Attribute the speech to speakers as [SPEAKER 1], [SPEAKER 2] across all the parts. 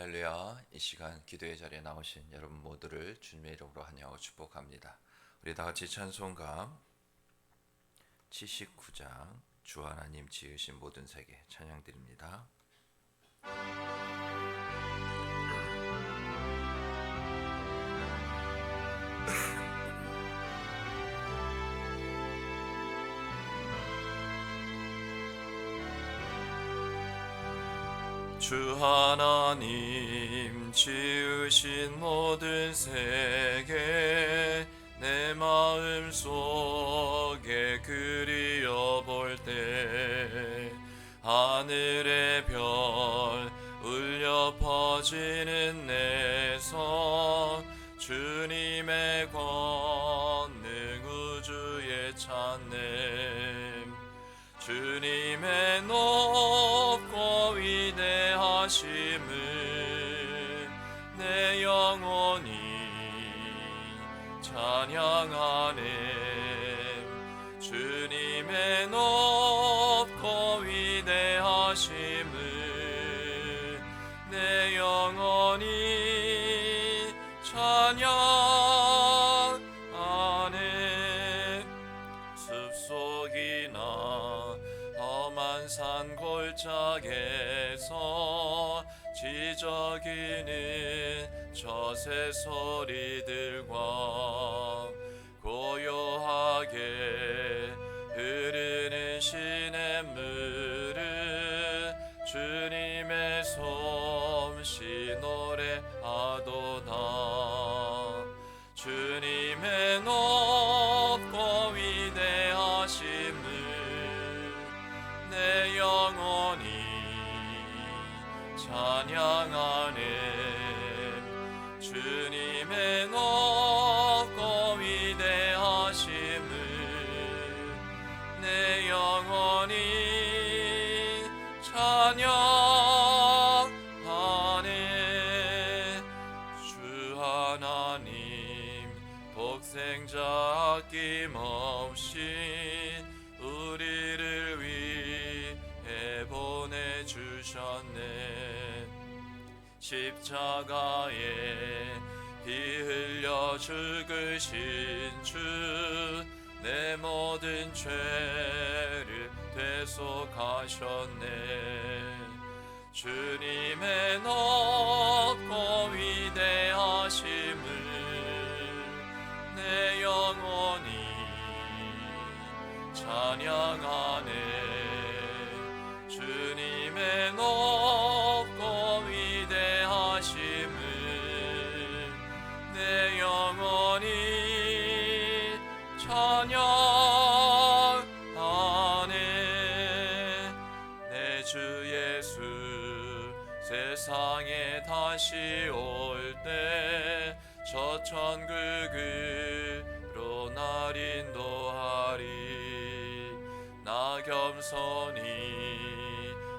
[SPEAKER 1] 할렐루야. 이 시간 기도의 자리에 나오신 여러분 모두를 주님의 이름으로 환영하고 축복합니다. 우리 다 같이 찬송가 79장 주 하나님 지으신 모든 세계 찬양 드립니다. 주 하나님 지으신 모든 세계 내 마음 속에 그리어 볼 때 하늘의 별 울려 퍼지는 내 손 주님의 권능 우주에 찬nem 주님의 높고 위대하심을 내 영혼이 찬양하네 주님의 높고 위대하심을 내 영혼이 찬양하네 숲속이나 험한 산 골짜기에서 지저귀는 저새 소리들과 고요하게 흐르는 시냇물을 주님의 솜씨 노래하도다 주님의 높고 위대하심을 내 영혼이 찬양하네 주님의 높고 위대하심을 내 영혼이 찬양하네 주 하나님 독생자 아낌없이 우리를 위해 보내주셨네 십자가에 피 흘려 죽으신 주 내 모든 죄를 대속하셨네 주님의 높고 위대하심을 내 영혼이 찬양하네 주님의 높고 위대하심을 내 영혼이 찬양하네 내 주 예수 세상에 다시 올 때 저 천국으로 날 인도하리 나 겸손히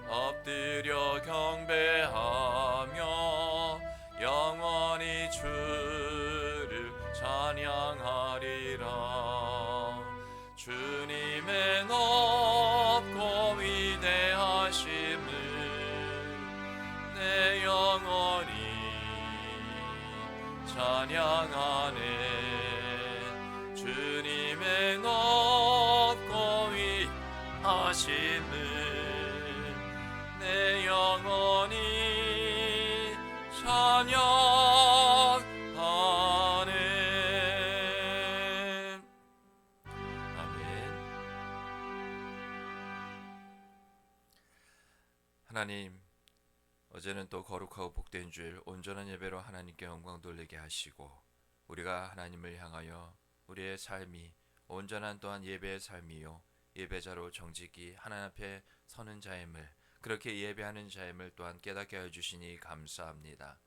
[SPEAKER 1] 엎드려 경배하며 영원히 주를 찬양하리라 주님의 높고 위대하심을 내 영혼이 찬양하네 주님의 높고 위대하심을 내 영혼이 찬양하네 아멘. 하나님 어제는 또 거룩하고 복된 주일 온전한 예배로 하나님께 영광 돌리게 하시고 우리가 하나님을 향하여 우리의 삶이 온전한 또한 예배의 삶이요 예배자로 정직히 하나님 앞에 서는 자임을 그렇게 예배하는 자임을 또한 깨닫게 하여 주시니 감사합니다.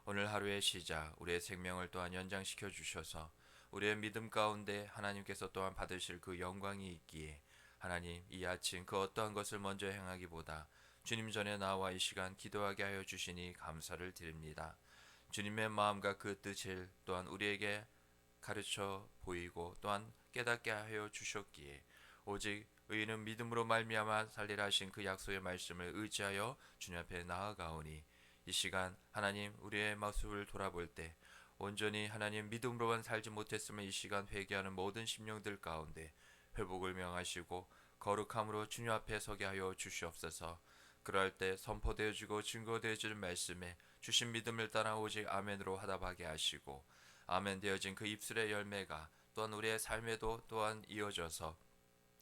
[SPEAKER 1] 오늘 하루의 시작 우리의 생명을 또한 연장시켜 주셔서 우리의 믿음 가운데 하나님께서 또한 받으실 그 영광이 있기에 하나님 이 아침 그 어떠한 것을 먼저 행하기보다 주님 전에 나와 이 시간 기도하게 하여 주시니 감사를 드립니다. 주님의 마음과 그 뜻을 또한 우리에게 가르쳐 보이고 또한 깨닫게 하여 주셨기에 오직 의인은 믿음으로 말미암아 살리라 하신 그 약속의 말씀을 의지하여 주님 앞에 나아가오니 이 시간 하나님 우리의 모습을 돌아볼 때 온전히 하나님 믿음으로만 살지 못했으면 이 시간 회개하는 모든 심령들 가운데 회복을 명하시고 거룩함으로 주님 앞에 서게 하여 주시옵소서. 그럴 때 선포되어지고 증거되어지는 말씀에 주신 믿음을 따라 오직 아멘으로 화답하게 하시고 아멘 되어진 그 입술의 열매가 또한 우리의 삶에도 또한 이어져서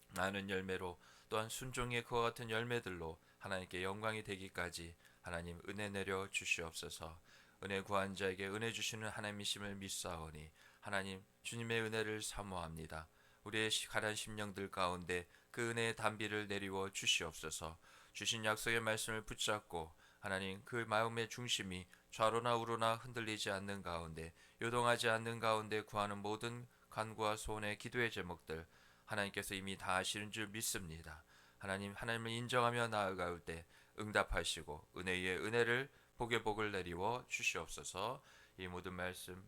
[SPEAKER 1] 많은 열매로 또한 순종의 그와 같은 열매들로 하나님께 영광이 되기까지 하나님 은혜 내려 주시옵소서. 은혜 구한 자에게 은혜 주시는 하나님이심을 믿사오니 하나님 주님의 은혜를 사모합니다. 우리의 가난 심령들 가운데 그 은혜의 단비를 내리워 주시옵소서. 주신 약속의 말씀을 붙잡고 하나님 그 마음의 중심이 좌로나 우로나 흔들리지 않는 가운데 요동하지 않는 가운데 구하는 모든 간구와 소원의 기도의 제목들 하나님께서 이미 다 아시는 줄 믿습니다. 하나님을 인정하며 나아갈 때 응답하시고 은혜 위에 은혜를 복에 복을 내리워 주시옵소서. 이 모든 말씀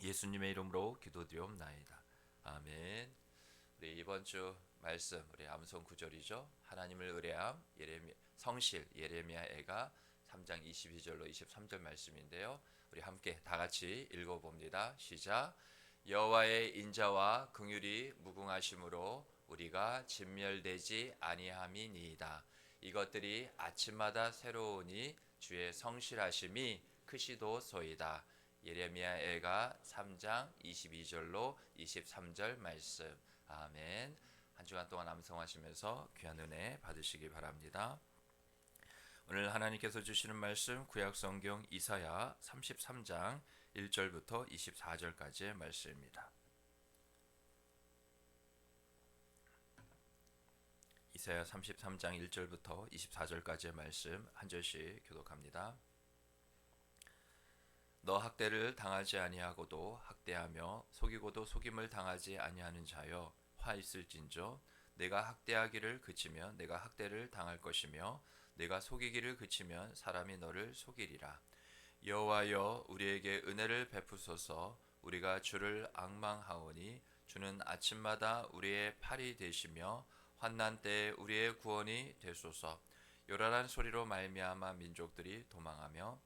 [SPEAKER 1] 예수님의 이름으로 기도드리옵나이다. 아멘. 우리 이번 주 말씀 우리 암송 구절이죠. 하나님을 의뢰함 성실 예레미야애가 3장 22절로 23절 말씀인데요. 우리 함께 다 같이 읽어봅니다. 시작. 여호와의 인자와 긍휼이 무궁하심으로 우리가 진멸되지 아니함이니이다. 이것들이 아침마다 새로우니 주의 성실하심이 크시도소이다. 예레미야애가 3장 22절로 23절 말씀. 아멘. 한 주간 동안 암송하시면서 귀한 은혜 받으시기 바랍니다. 오늘 하나님께서 주시는 말씀 구약성경 이사야 33장 1절부터 24절까지의 말씀입니다. 이사야 33장 1절부터 24절까지의 말씀 한 절씩 교독합니다. 너 학대를 당하지 아니하고도 학대하며 속이고도 속임을 당하지 아니하는 자여 화 있을진저 내가 학대하기를 그치면 내가 학대를 당할 것이며 내가 속이기를 그치면 사람이 너를 속이리라. 여호와여 우리에게 은혜를 베푸소서. 우리가 주를 앙망하오니 주는 아침마다 우리의 팔이 되시며 환난 때에 우리의 구원이 되소서. 요란한 소리로 말미암아 민족들이 도망하며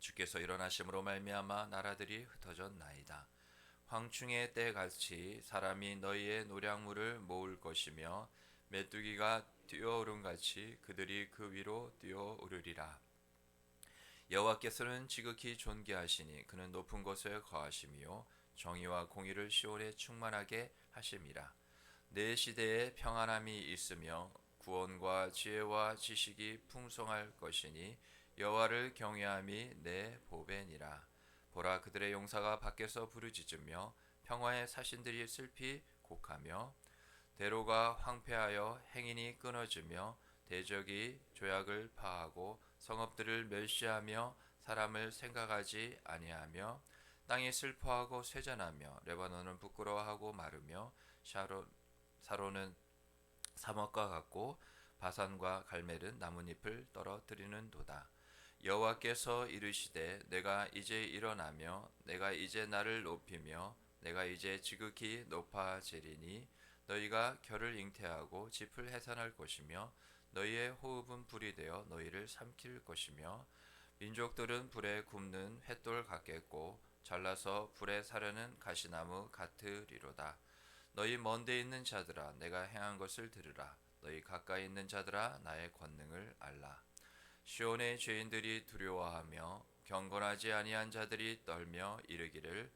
[SPEAKER 1] 주께서 일어나심으로 말미암아 나라들이 흩어졌나이다. 황충의 때같이 사람이 너희의 노량물을 모을 것이며 메뚜기가 뛰어오름같이 그들이 그 위로 뛰어오르리라. 여호와께서는 지극히 존귀하시니 그는 높은 곳에 거하시며 정의와 공의를 시온에 충만하게 하심이라. 내 시대에 평안함이 있으며 구원과 지혜와 지식이 풍성할 것이니 여호와를 경외함이 내 보배니라. 보라 그들의 용사가 밖에서 부르짖으며 평화의 사신들이 슬피 곡하며 대로가 황폐하여 행인이 끊어지며 대적이 조약을 파하고 성읍들을 멸시하며 사람을 생각하지 아니하며 땅이 슬퍼하고 쇠잔하며 레바논은 부끄러워하고 마르며 사로는 사막과 같고 바산과 갈멜은 나뭇잎을 떨어뜨리는도다. 여호와께서 이르시되 내가 이제 일어나며 내가 이제 나를 높이며 내가 이제 지극히 높아지리니 너희가 결을 잉태하고 짚을 해산할 것이며 너희의 호흡은 불이 되어 너희를 삼킬 것이며 민족들은 불에 굽는 횃돌 같겠고 잘라서 불에 사르는 가시나무 같으리로다. 너희 먼데 있는 자들아 내가 행한 것을 들으라. 너희 가까이 있는 자들아 나의 권능을 알라. 시온의 죄인들이 두려워하며 경건하지 아니한 자들이 떨며 이르기를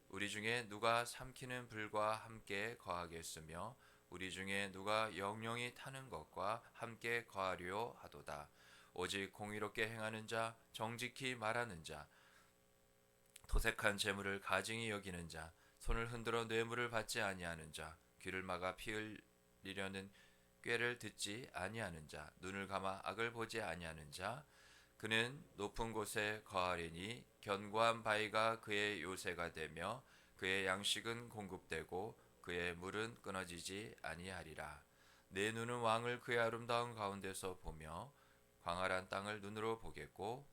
[SPEAKER 1] 우리 중에 누가 삼키는 불과 함께 거하겠으며 우리 중에 누가 영영이 타는 것과 함께 거하려 하도다. 오직 공의롭게 행하는 자, 정직히 말하는 자, 토색한 재물을 가증히 여기는 자, 손을 흔들어 뇌물을 받지 아니하는 자, 귀를 막아 피 흘리려는 꾀를 듣지 아니하는 자, 눈을 감아 악을 보지 아니하는 자, 그는 높은 곳에 거하리니 견고한 바위가 그의 요새가 되며 그의 양식은 공급되고 그의 물은 끊어지지 아니하리라. 내 눈은 왕을 그의 아름다운 가운데서 보며 광활한 땅을 눈으로 보겠고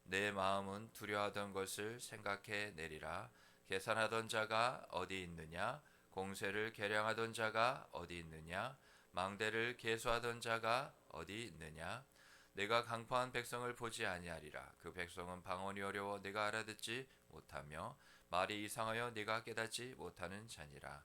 [SPEAKER 1] 내 마음은 두려워하던 것을 생각해 내리라. 계산하던 자가 어디 있느냐? 공세를 계량하던 자가 어디 있느냐? 망대를 계수하던 자가 어디 있느냐? 내가 강포한 백성을 보지 아니하리라. 그 백성은 방언이 어려워 내가 알아듣지 못하며 말이 이상하여 내가 깨닫지 못하는 자니라.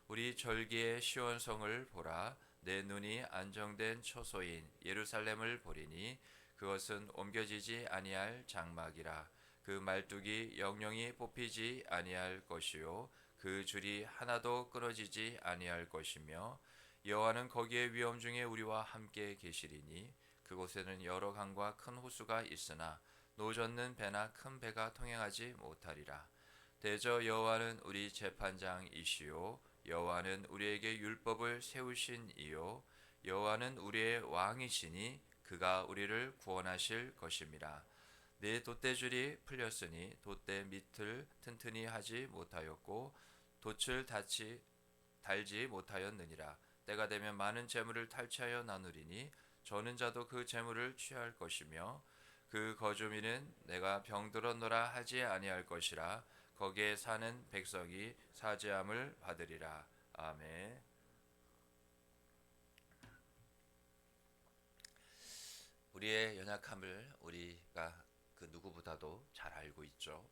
[SPEAKER 1] 우리 절기의 시온성을 보라. 내 눈이 안정된 처소인 예루살렘을 보리니 그것은 옮겨지지 아니할 장막이라. 그 말뚝이 영영이 뽑히지 아니할 것이요 그 줄이 하나도 끊어지지 아니할 것이며 여호와는 거기에 위엄 중에 우리와 함께 계시리니 그곳에는 여러 강과 큰 호수가 있으나 노젓는 배나 큰 배가 통행하지 못하리라. 대저 여호와는 우리 재판장이시요 여호와는 우리에게 율법을 세우신 이요 여호와는 우리의 왕이시니 그가 우리를 구원하실 것임이라. 네 돛대줄이 풀렸으니 돛대 밑을 튼튼히 하지 못하였고 돛을 달지 못하였느니라. 때가 되면 많은 재물을 탈취하여 나누리니 저는 자도 그 재물을 취할 것이며 그 거주민은 내가 병들었노라 하지 아니할 것이라. 거기에 사는 백성이 사죄함을 받으리라. 아멘. 우리의 연약함을 우리가 그 누구보다도 잘 알고 있죠.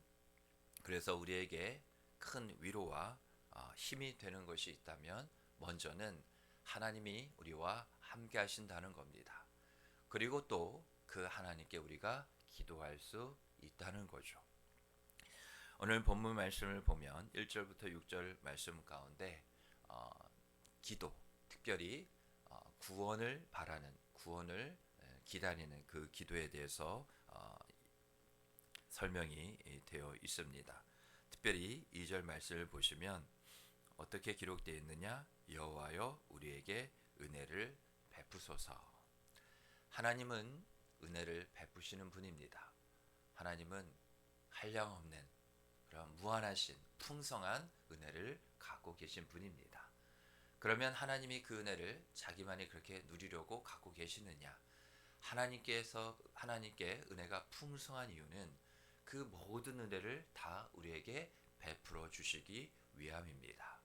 [SPEAKER 1] 그래서 우리에게 큰 위로와 힘이 되는 것이 있다면 먼저는 하나님이 우리와 함께 하신다는 겁니다. 그리고 또 그 하나님께 우리가 기도할 수 있다는 거죠. 오늘 본문 말씀을 보면 1절부터 6절 말씀 가운데 기도, 특별히 구원을 바라는, 구원을 기다리는 그 기도에 대해서 설명이 되어 있습니다. 특별히 2절 말씀을 보시면 어떻게 기록되어 있느냐? 여호와여 우리에게 은혜를 베푸소서. 하나님은 은혜를 베푸시는 분입니다. 하나님은 한량없는 그런 무한하신 풍성한 은혜를 갖고 계신 분입니다. 그러면 하나님이 그 은혜를 자기만이 그렇게 누리려고 갖고 계시느냐? 하나님께 은혜가 풍성한 이유는 그 모든 은혜를 다 우리에게 베풀어 주시기 위함입니다.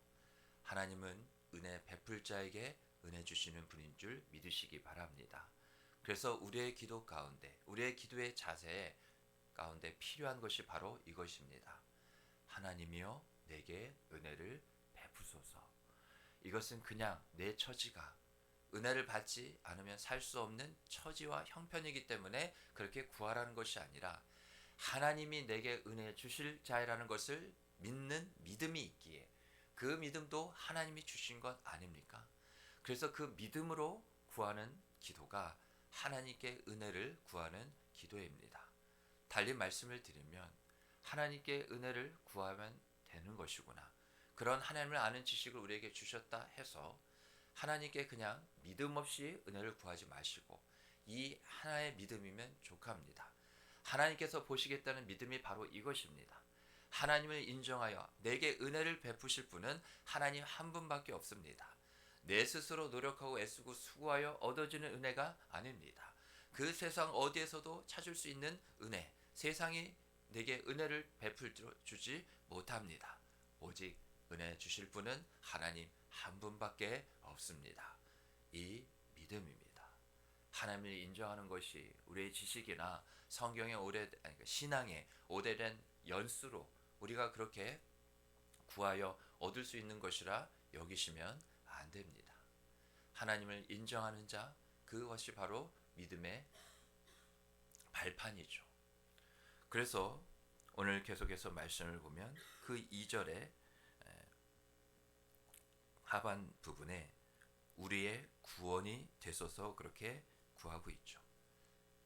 [SPEAKER 1] 하나님은 은혜 베풀 자에게 은혜 주시는 분인 줄 믿으시기 바랍니다. 그래서 우리의 기도 가운데, 우리의 기도의 자세 가운데 필요한 것이 바로 이것입니다. 하나님이여 내게 은혜를 베푸소서. 이것은 그냥 내 처지가 은혜를 받지 않으면 살 수 없는 처지와 형편이기 때문에 그렇게 구하라는 것이 아니라 하나님이 내게 은혜 주실 자라는 것을 믿는 믿음이 있기에 그 믿음도 하나님이 주신 것 아닙니까? 그래서 그 믿음으로 구하는 기도가 하나님께 은혜를 구하는 기도입니다. 달리 말씀을 드리면 하나님께 은혜를 구하면 되는 것이구나. 그런 하나님을 아는 지식을 우리에게 주셨다 해서 하나님께 그냥 믿음 없이 은혜를 구하지 마시고 이 하나의 믿음이면 족합니다. 하나님께서 보시겠다는 믿음이 바로 이것입니다. 하나님을 인정하여 내게 은혜를 베푸실 분은 하나님 한 분밖에 없습니다. 내 스스로 노력하고 애쓰고 수고하여 얻어지는 은혜가 아닙니다. 그 세상 어디에서도 찾을 수 있는 은혜, 세상이 내게 은혜를 베풀지 못합니다. 오직 은혜 주실 분은 하나님 한 분밖에 없습니다. 이 믿음입니다. 하나님을 인정하는 것이 우리의 지식이나 성경의 신앙의 오래된 연수로 우리가 그렇게 구하여 얻을 수 있는 것이라 여기시면 안 됩니다. 하나님을 인정하는 자, 그것이 바로 믿음의 발판이죠. 그래서 오늘 계속해서 말씀을 보면 그 2절의 하반 부분에 우리의 구원이 되소서 그렇게 구하고 있죠.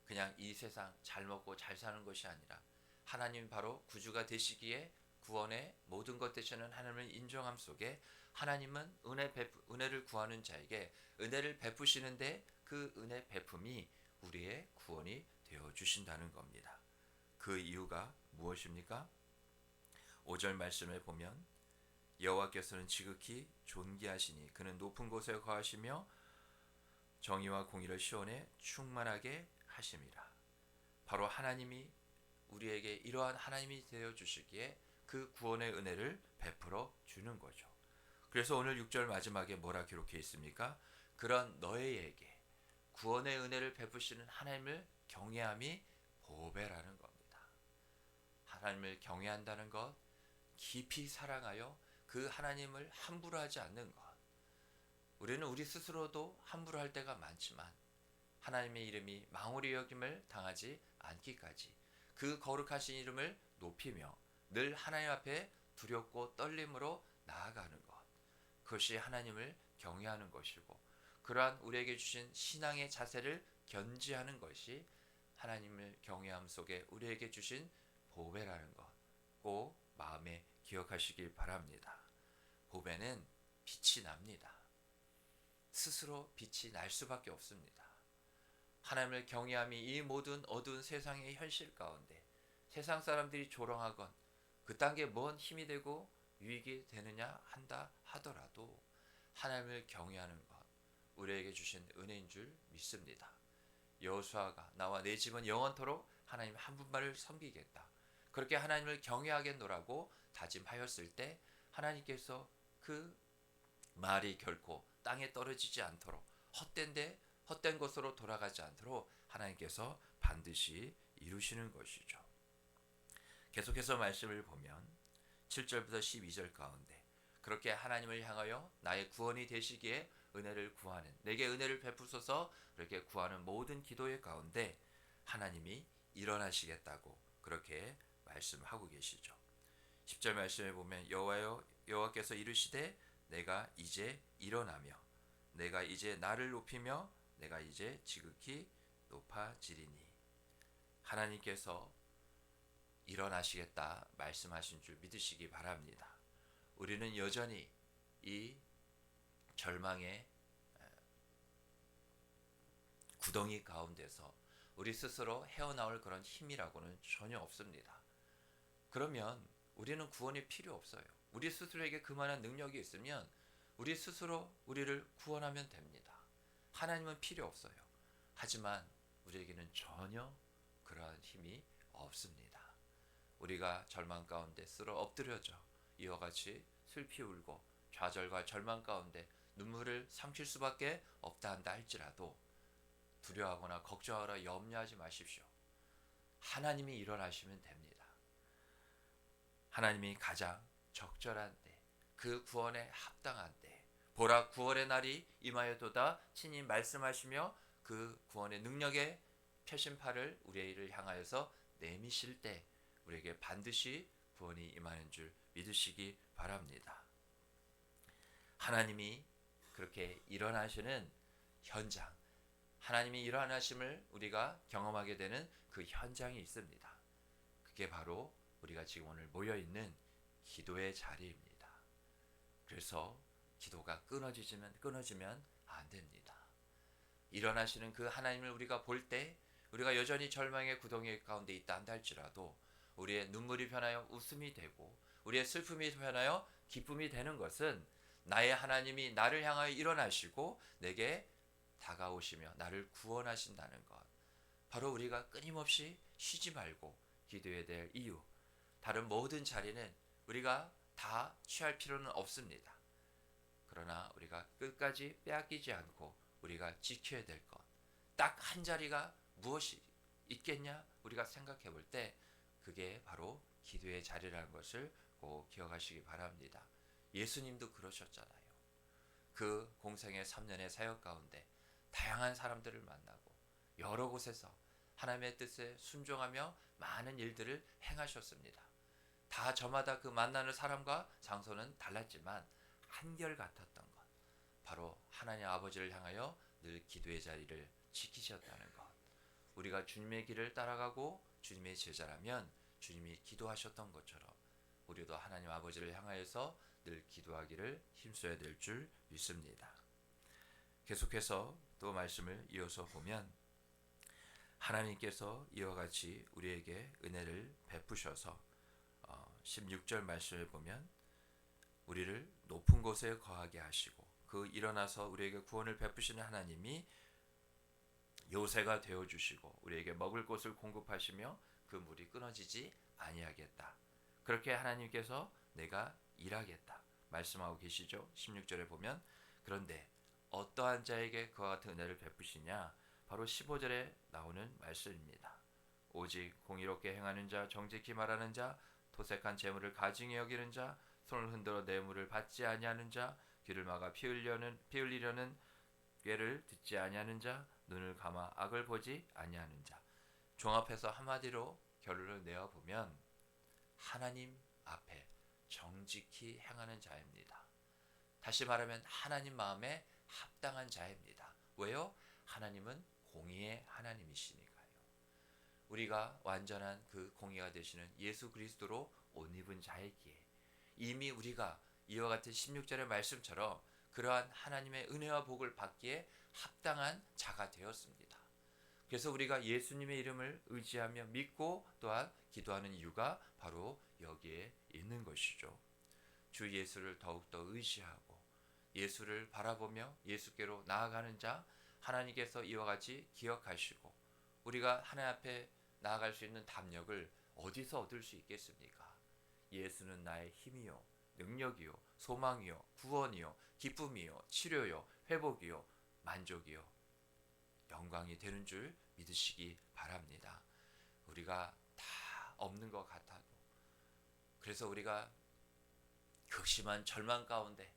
[SPEAKER 1] 그냥 이 세상 잘 먹고 잘 사는 것이 아니라 하나님 바로 구주가 되시기에 구원의 모든 것 되시는 하나님을 인정함 속에 하나님은 은혜를 구하는 자에게 은혜를 베푸시는데 그 은혜 베품이 우리의 구원이 되어 주신다는 겁니다. 그 이유가 무엇입니까? 5절 말씀을 보면 여호와께서는 지극히 존귀하시니 그는 높은 곳에 거하시며 정의와 공의를 시온에 충만하게 하심이라. 바로 하나님이 우리에게 이러한 하나님이 되어 주시기에 그 구원의 은혜를 베풀어 주는 거죠. 그래서 오늘 6절 마지막에 뭐라 기록해 있습니까? 그런 너희에게 구원의 은혜를 베푸시는 하나님을 경외함이 보배라는 겁니다. 하나님을 경외한다는 것, 깊이 사랑하여 그 하나님을 함부로 하지 않는 것. 우리는 우리 스스로도 함부로 할 때가 많지만 하나님의 이름이 망홀히 여김을 당하지 않기까지 그 거룩하신 이름을 높이며 늘 하나님 앞에 두렵고 떨림으로 나아가는 것. 그것이 하나님을 경외하는 것이고, 그러한 우리에게 주신 신앙의 자세를 견지하는 것이 하나님을 경외함 속에 우리에게 주신 보배라는 것, 꼭 마음에 기억하시길 바랍니다. 보배는 빛이 납니다. 스스로 빛이 날 수밖에 없습니다. 하나님을 경외함이 이 모든 어두운 세상의 현실 가운데 세상 사람들이 조롱하건 그딴 게 뭔 힘이 되고 유익이 되느냐 한다 하더라도 하나님을 경외하는 것, 우리에게 주신 은혜인 줄 믿습니다. 여호수아가 나와 내 집은 영원토록 하나님 한 분만을 섬기겠다, 그렇게 하나님을 경외하겠노라고 다짐하였을 때 하나님께서 그 말이 결코 땅에 떨어지지 않도록 헛된 것으로 돌아가지 않도록 하나님께서 반드시 이루시는 것이죠. 계속해서 말씀을 보면 7절부터 12절 가운데 그렇게 하나님을 향하여 나의 구원이 되시기에 은혜를 구하는, 내게 은혜를 베푸소서 그렇게 구하는 모든 기도의 가운데 하나님이 일어나시겠다고 그렇게 말씀하고 계시죠. 10절 말씀에 보면 여호와께서 이르시되 내가 이제 일어나며 내가 이제 나를 높이며 내가 이제 지극히 높아지리니, 하나님께서 일어나시겠다 말씀하신 줄 믿으시기 바랍니다. 우리는 여전히 이 절망의 구덩이 가운데서 우리 스스로 헤어나올 그런 힘이라고는 전혀 없습니다. 그러면 우리는 구원이 필요 없어요. 우리 스스로에게 그만한 능력이 있으면 우리 스스로 우리를 구원하면 됩니다. 하나님은 필요 없어요. 하지만 우리에게는 전혀 그러한 힘이 없습니다. 우리가 절망 가운데 쓸어 엎드려져 이와 같이 슬피 울고 좌절과 절망 가운데 눈물을 삼킬 수밖에 없다 한다 할지라도 두려워하거나 걱정하거나 염려하지 마십시오. 하나님이 일어나시면 됩니다. 하나님이 가장 적절한 때, 그 구원에 합당한 때, 보라 구원의 날이 임하여도다 친히 말씀하시며 그 구원의 능력의 표심팔을 우리를 향하여서 내미실 때 우리에게 반드시 구원이 임하는 줄 믿으시기 바랍니다. 하나님이 그렇게 일어나시는 현장, 하나님이 일어나심을 우리가 경험하게 되는 그 현장이 있습니다. 그게 바로 우리가 지금 오늘 모여있는 기도의 자리입니다. 그래서 기도가 끊어지면 안 됩니다. 일어나시는 그 하나님을 우리가 볼 때 우리가 여전히 절망의 구덩이 가운데 있다 한다 할지라도 우리의 눈물이 변하여 웃음이 되고 우리의 슬픔이 변하여 기쁨이 되는 것은 나의 하나님이 나를 향하여 일어나시고 내게 다가오시며 나를 구원하신다는 것, 바로 우리가 끊임없이 쉬지 말고 기도해야 될 이유. 다른 모든 자리는 우리가 다 취할 필요는 없습니다. 그러나 우리가 끝까지 빼앗기지 않고 우리가 지켜야 될 것, 딱 한 자리가 무엇이 있겠냐 우리가 생각해 볼 때 그게 바로 기도의 자리라는 것을 꼭 기억하시기 바랍니다. 예수님도 그러셨잖아요. 그 공생의 3년의 사역 가운데 다양한 사람들을 만나고 여러 곳에서 하나님의 뜻에 순종하며 많은 일들을 행하셨습니다. 다 저마다 그 만나는 사람과 장소는 달랐지만 한결같았던 것, 바로 하나님 아버지를 향하여 늘 기도의 자리를 지키셨다는 것. 우리가 주님의 길을 따라가고 주님의 제자라면 주님이 기도하셨던 것처럼 우리도 하나님 아버지를 향하여서 늘 기도하기를 힘써야 될 줄 믿습니다. 계속해서 또 말씀을 이어서 보면 하나님께서 이와 같이 우리에게 은혜를 베푸셔서 16절 말씀을 보면 우리를 높은 곳에 거하게 하시고 그 일어나서 우리에게 구원을 베푸시는 하나님이 요새가 되어주시고 우리에게 먹을 것을 공급하시며 그 물이 끊어지지 아니하겠다. 그렇게 하나님께서 내가 일하겠다 말씀하고 계시죠. 16절에 보면 그런데 어떠한 자에게 그와 같은 은혜를 베푸시냐, 바로 15절에 나오는 말씀입니다. 오직 공의롭게 행하는 자, 정직히 말하는 자, 토색한 재물을 가증히 여기는 자, 손을 흔들어 뇌물을 받지 아니하는 자, 귀를 막아 피 흘리려는 꾀를 듣지 아니하는 자, 눈을 감아 악을 보지 아니하는 자. 종합해서 한마디로 결론을 내어보면 하나님 앞에 정직히 행하는 자입니다. 다시 말하면 하나님 마음에 합당한 자입니다. 왜요? 하나님은 공의의 하나님이시니까요. 우리가 완전한 그 공의가 되시는 예수 그리스도로 옷 입은 자이기에 이미 우리가 이와 같은 16절의 말씀처럼 그러한 하나님의 은혜와 복을 받기에 합당한 자가 되었습니다. 그래서 우리가 예수님의 이름을 의지하며 믿고 또한 기도하는 이유가 바로 여기에 있는 것이죠. 주 예수를 더욱더 의지하고 예수를 바라보며 예수께로 나아가는 자, 하나님께서 이와 같이 기억하시고 우리가 하나님 앞에 나아갈 수 있는 담력을 어디서 얻을 수 있겠습니까? 예수는 나의 힘이요, 능력이요, 소망이요, 구원이요, 기쁨이요, 치료요, 회복이요, 만족이요, 영광이 되는 줄 믿으시기 바랍니다. 우리가 다 없는 것 같아도, 그래서 우리가 극심한 절망 가운데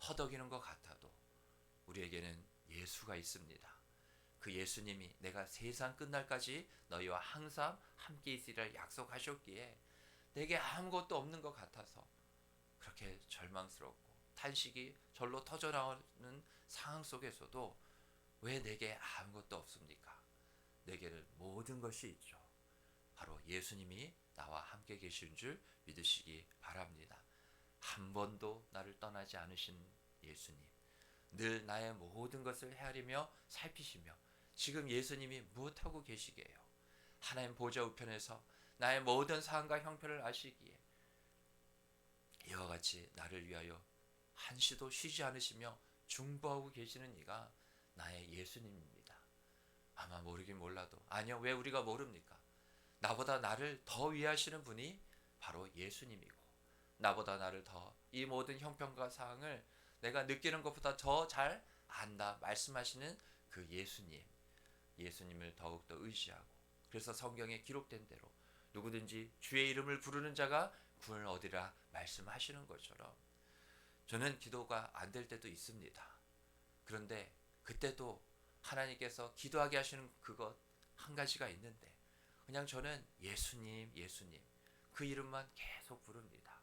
[SPEAKER 1] 허덕이는 것 같아도 우리에게는 예수가 있습니다. 그 예수님이 내가 세상 끝날까지 너희와 항상 함께 있으리라 약속하셨기에 내게 아무것도 없는 것 같아서 그렇게 절망스럽고 탄식이 절로 터져나오는 상황 속에서도 왜 내게 아무것도 없습니까? 내게는 모든 것이 있죠. 바로 예수님이 나와 함께 계신 줄 믿으시기 바랍니다. 한 번도 나를 떠나지 않으신 예수님, 늘 나의 모든 것을 헤아리며 살피시며 지금 예수님이 무엇하고 계시게요? 하나님 보좌 우편에서 나의 모든 상황과 형편을 아시기에 이와 같이 나를 위하여 한시도 쉬지 않으시며 중보하고 계시는 이가 나의 예수님입니다. 아마 모르긴 몰라도, 아니요, 왜 우리가 모릅니까? 나보다 나를 더 위하시는 분이 바로 예수님이고 나보다 나를 더 이 모든 형편과 상황을 내가 느끼는 것보다 더 잘 안다 말씀하시는 그 예수님을 더욱더 의지하고, 그래서 성경에 기록된 대로 누구든지 주의 이름을 부르는 자가 구원을 얻으리라 말씀하시는 것처럼 저는 기도가 안 될 때도 있습니다. 그런데 그때도 하나님께서 기도하게 하시는 그것 한 가지가 있는데 그냥 저는 예수님 그 이름만 계속 부릅니다.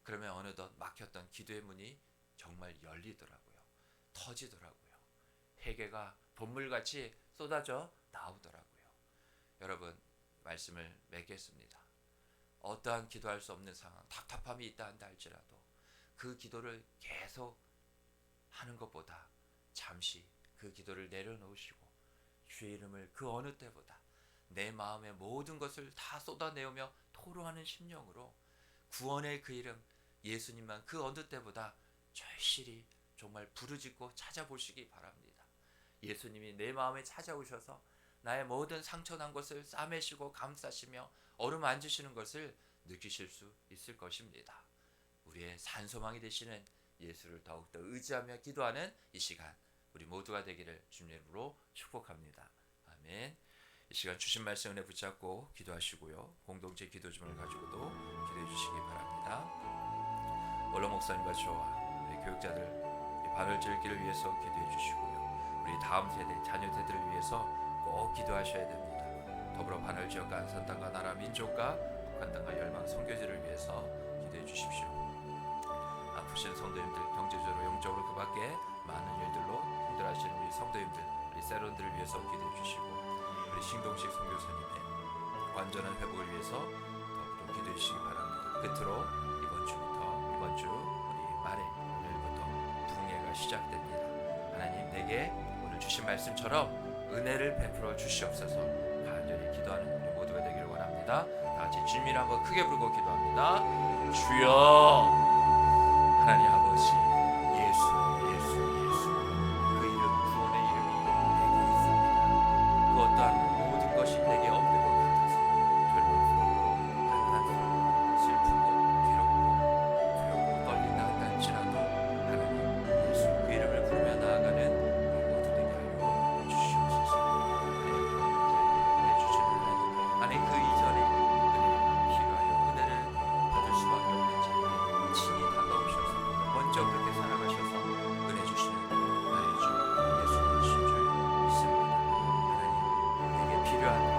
[SPEAKER 1] 그러면 어느덧 막혔던 기도의 문이 정말 열리더라고요. 터지더라고요. 회개가 본물같이 쏟아져 나오더라고요. 여러분, 말씀을 맺겠습니다. 어떠한 기도할 수 없는 상황, 답답함이 있다 한다 할지라도 그 기도를 계속 하는 것보다 잠시 그 기도를 내려놓으시고 주의 이름을 그 어느 때보다 내 마음의 모든 것을 다 쏟아내오며 토로하는 심령으로 구원의 그 이름 예수님만 그 어느 때보다 절실히 정말 부르짖고 찾아보시기 바랍니다. 예수님이 내 마음에 찾아오셔서 나의 모든 상처난 것을 싸매시고 감싸시며 어루만지시는 것을 느끼실 수 있을 것입니다. 우리의 산소망이 되시는 예수를 더욱더 의지하며 기도하는 이 시간 우리 모두가 되기를 주님의 이름으로 축복합니다. 아멘. 이 시간 주신 말씀 은혜 붙잡고 기도하시고요. 공동체 기도점을 가지고도 기도해 주시기 바랍니다. 원로 목사님과 저와 우리 교육자들 우리 바늘질 길을 위해서 기도해 주시고요. 우리 다음 세대 자녀 세대를 위해서 꼭 기도하셔야 됩니다. 더불어 바늘 지역과 안산 땅과 나라 민족과 북한 땅과 열방 선교지를 위해서 기도해 주십시오. 아프신 성도님들 경제적으로 영적으로 그 밖에 많은 일들로 힘들어하시는 우리 성도님들 우리 세론들을 위해서 기도해 주시고 우리 신동식 선교사님의 완전한 회복을 위해서 더불어 기도해 주시기 바랍니다. 끝으로 이번 주 우리 말에 오늘부터 부흥회가 시작됩니다. 하나님 내게 오늘 주신 말씀처럼 은혜를 베풀어 주시옵소서. 간절히 기도하는 우리 모두가 되기를 원합니다. 다 같이 주님을 한번 크게 부르고 기도합니다. 주여 하나님 아버지 예수 그 이름 구원의 이름이 내게 있습니다. 그 어떠한 모든 것이 내게 없는 것 같아서 절망스럽고 한탄스럽고 슬프고 괴롭고 두렵고 떨린다 할지라도 하나님 예수 그 이름을 부르며 나아가는 우리 모두 되게 하여 주시옵소서. 필요한